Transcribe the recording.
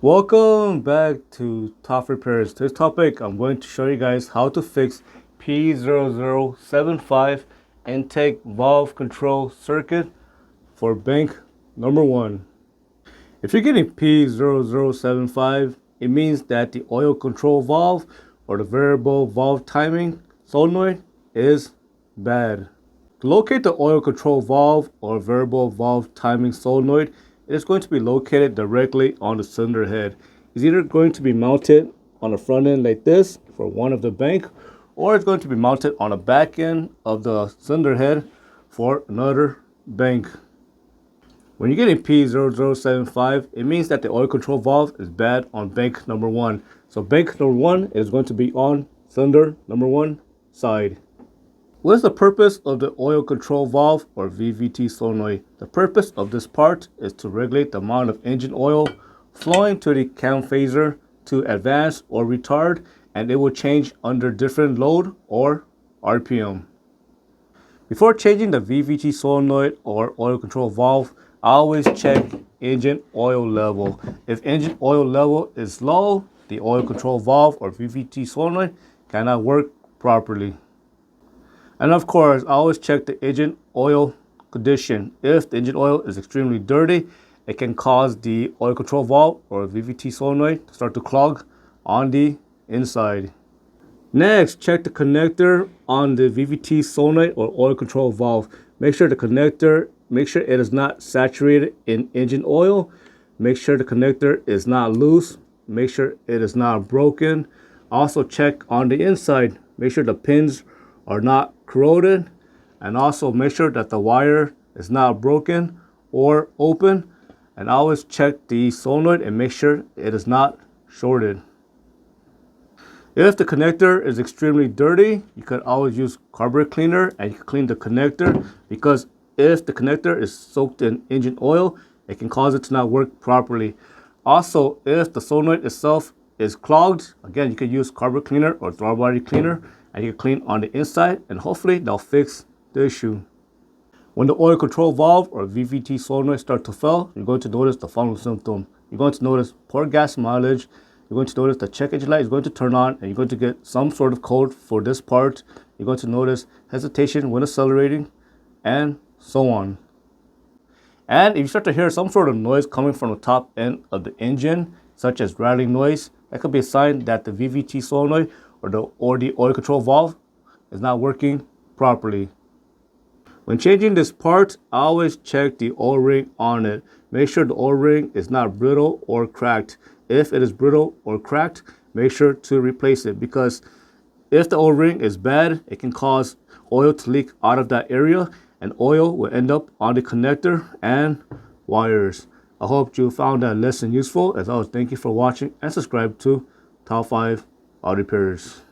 Welcome back to Top Repairs. Today's topic, I'm going to show you guys how to fix P0075 intake valve control circuit for bank number 1. If you're getting P0075, it means that the oil control valve or the variable valve timing solenoid is bad. To locate the oil control valve or variable valve timing solenoid, it is going to be located directly on the cylinder head. It's either going to be mounted on the front end like this for one of the bank, or it's going to be mounted on the back end of the cylinder head for another bank. When you're getting P0075, it means that the oil control valve is bad on bank number 1. So bank number 1 is going to be on cylinder number 1 side. What is the purpose of the oil control valve or VVT solenoid? The purpose of this part is to regulate the amount of engine oil flowing to the cam phaser to advance or retard, and it will change under different load or RPM. Before changing the VVT solenoid or oil control valve, I always check engine oil level. If engine oil level is low, the oil control valve or VVT solenoid cannot work properly. And of course, I always check the engine oil condition. If the engine oil is extremely dirty, it can cause the oil control valve or VVT solenoid to start to clog on the inside. Next, check the connector on the VVT solenoid or oil control valve. Make sure it is not saturated in engine oil. Make sure the connector is not loose. Make sure it is not broken. Also check on the inside. Make sure the pins are not corroded, and also make sure that the wire is not broken or open, and always check the solenoid and make sure it is not shorted. If the connector is extremely dirty, you could always use carburetor cleaner and you can clean the connector, because if the connector is soaked in engine oil, it can cause it to not work properly. Also, if the solenoid itself is clogged, again, you could use carburetor cleaner or throttle body cleaner, and you can clean on the inside, and hopefully that'll fix the issue. When the oil control valve or VVT solenoid start to fail, you're going to notice the following symptom. You're going to notice poor gas mileage. You're going to notice the check engine light is going to turn on, and you're going to get some sort of code for this part. You're going to notice hesitation when accelerating, and so on. And if you start to hear some sort of noise coming from the top end of the engine, such as rattling noise, that could be a sign that the VVT solenoid or the oil control valve is not working properly. When changing this part, I always check the O-ring on it. Make sure the O-ring is not brittle or cracked. If it is brittle or cracked, make sure to replace it, because if the O-ring is bad, it can cause oil to leak out of that area, and oil will end up on the connector and wires. I hope you found that lesson useful. As always, thank you for watching and subscribe to Top 5 Auto Repairs.